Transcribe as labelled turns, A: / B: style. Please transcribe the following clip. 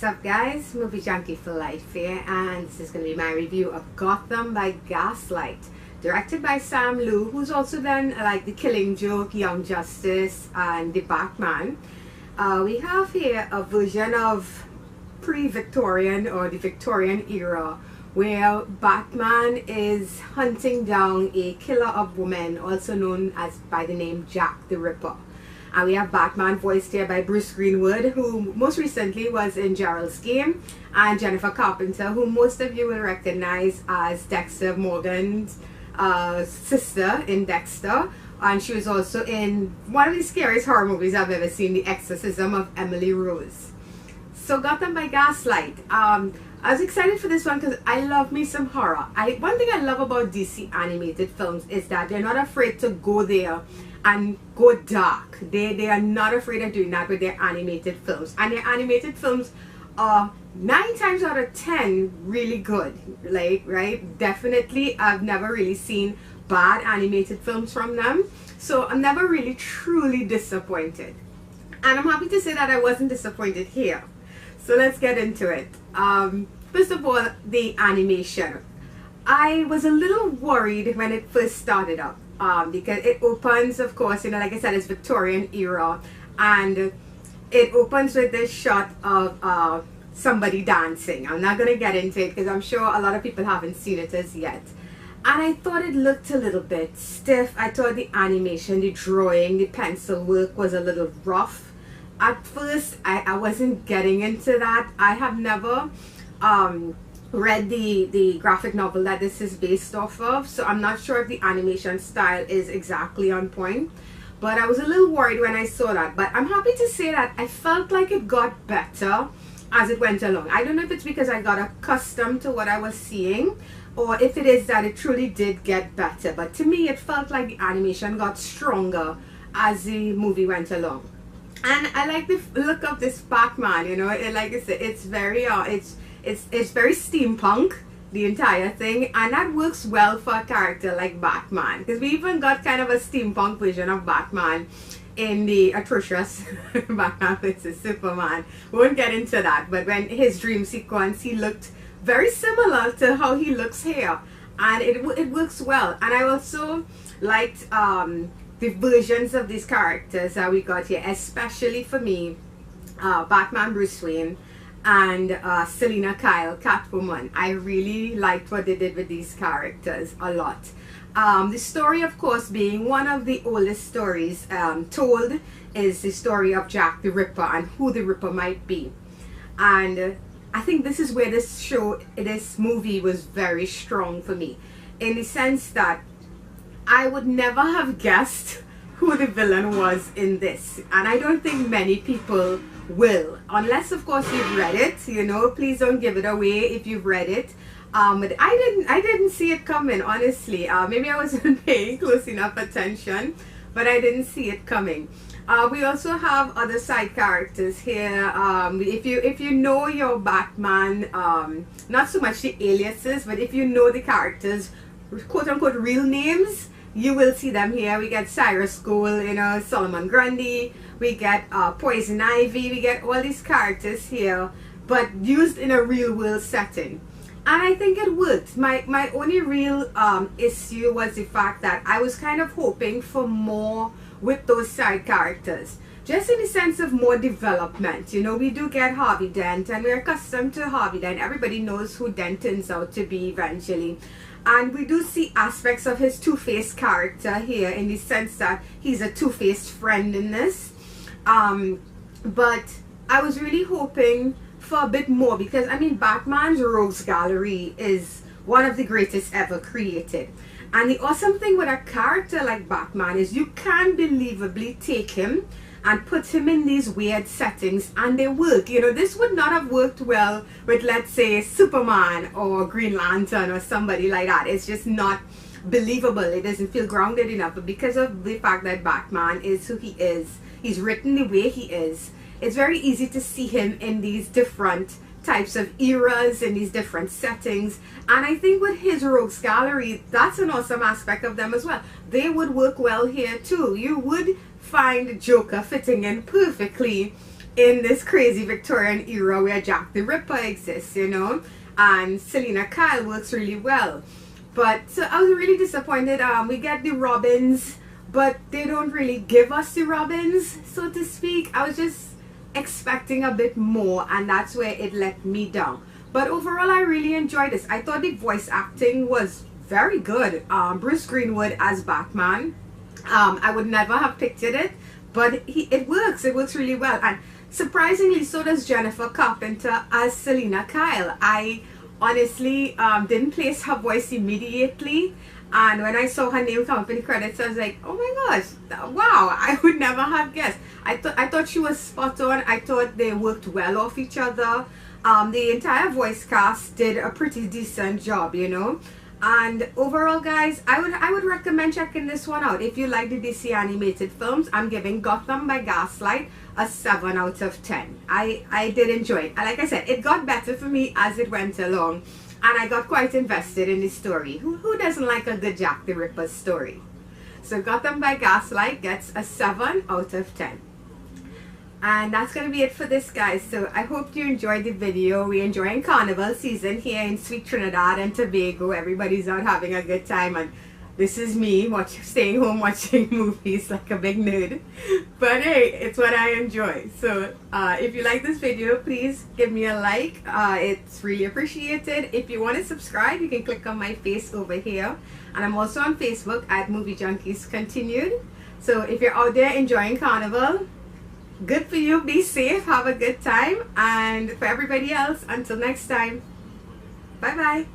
A: What's up, guys? Movie Junkie for Life here, and this is going to be my review of Gotham by Gaslight, directed by Sam Liu, who's also done like The Killing Joke, Young Justice, and The Batman. We have here a version of pre-Victorian or the Victorian era, where Batman is hunting down a killer of women, also known as by the name Jack the Ripper. And we have Batman voiced here by Bruce Greenwood, who most recently was in Gerald's Game, and Jennifer Carpenter, who most of you will recognize as Dexter Morgan's sister in Dexter. And she was also in one of the scariest horror movies I've ever seen, The Exorcism of Emily Rose. So Gotham by Gaslight. I was excited for this one because I love me some horror. One thing I love about DC animated films is that they're not afraid to go there and go dark. They are not afraid of doing that with their animated films. And their animated films are 9 times out of 10 really good. Like, right? Definitely, I've never really seen bad animated films from them. So I'm never really truly disappointed. And I'm happy to say that I wasn't disappointed here. So let's get into it. First of all, the animation. I was a little worried when it first started up. Because it opens, of course, like I said, it's Victorian era, and it opens with this shot of somebody dancing. I'm not going to get into it because I'm sure a lot of people haven't seen it as yet. And I thought it looked a little bit stiff. I thought the animation, the drawing, the pencil work was a little rough. At first, I wasn't getting into that. I have never read the graphic novel that this is based off of, so I'm not sure if the animation style is exactly on point, but I was a little worried when I saw that. But I'm happy to say that I felt like it got better as it went along. I don't know if it's because I got accustomed to what I was seeing, or if it is that it truly did get better, but to me it felt like the animation got stronger as the movie went along. And I like the look of this Batman, like I said, it's very it's very steampunk, the entire thing, and that works well for a character like Batman, because we even got kind of a steampunk version of Batman in the atrocious Batman vs Superman. We won't get into that, but when his dream sequence, he looked very similar to how he looks here, and it works well. And I also liked the versions of these characters that we got here, especially for me, Batman Bruce Wayne and Selina Kyle, Catwoman. I really liked what they did with these characters a lot. The story, of course, being one of the oldest stories told, is the story of Jack the Ripper and who the Ripper might be. And I think this is where this movie was very strong for me, in the sense that I would never have guessed who the villain was in this, and I don't think many people will, unless of course you've read it. Please don't give it away if you've read it. But I didn't see it coming, honestly. Maybe I wasn't paying close enough attention, but I didn't see it coming. We also have other side characters here. If you know your Batman, not so much the aliases, but if you know the characters, quote unquote real names, you will see them here. We get Cyrus Cole, Solomon Grundy, we get Poison Ivy, we get all these characters here, but used in a real world setting. And I think it worked. My only real issue was the fact that I was kind of hoping for more with those side characters, just in the sense of more development. We do get Harvey Dent, and we're accustomed to Harvey Dent. Everybody knows who Dent turns out to be eventually. And we do see aspects of his two-faced character here, in the sense that he's a two-faced friend in this. But I was really hoping for a bit more, because I mean, Batman's rogues gallery is one of the greatest ever created. And the awesome thing with a character like Batman is you can believably take him and put him in these weird settings, and they work. This would not have worked well with, let's say, Superman or Green Lantern or somebody like that. It's just not believable. It doesn't feel grounded enough. But because of the fact that Batman is who he is, he's written the way he is, it's very easy to see him in these different types of eras, in these different settings. And I think with his rogues gallery, that's an awesome aspect of them as well. They would work well here too. You would find Joker fitting in perfectly in this crazy Victorian era where Jack the Ripper exists, you know, and Selena Kyle works really well. But so I was really disappointed. We get the Robins, but they don't really give us the Robins, so to speak. I was just expecting a bit more, and that's where it let me down. But overall, I really enjoyed this. I thought the voice acting was very good. Bruce Greenwood as Batman, I would never have pictured it, but it works. It works really well. And surprisingly, so does Jennifer Carpenter as Selena Kyle. I honestly didn't place her voice immediately, and when I saw her name come up in the credits, I was like, oh my gosh, wow, I would never have guessed. I thought she was spot on. I thought they worked well off each other. The entire voice cast did a pretty decent job, you know. And overall, guys, I would recommend checking this one out. If you like the DC animated films, I'm giving Gotham by Gaslight a 7 out of 10. I did enjoy it. And like I said, it got better for me as it went along. And I got quite invested in the story. Who doesn't like a good Jack the Ripper story? So Gotham by Gaslight gets a 7 out of 10. And that's going to be it for this, guys. So I hope you enjoyed the video. We're enjoying Carnival season here in sweet Trinidad and Tobago. Everybody's out having a good time, and this is me staying home watching movies like a big nerd. But hey, it's what I enjoy. So if you like this video, please give me a like. It's really appreciated. If you want to subscribe, you can click on my face over here. And I'm also on Facebook at Movie Junkies Continued. So if you're out there enjoying Carnival, good for you. Be safe, have a good time, and for everybody else, until next time, bye bye.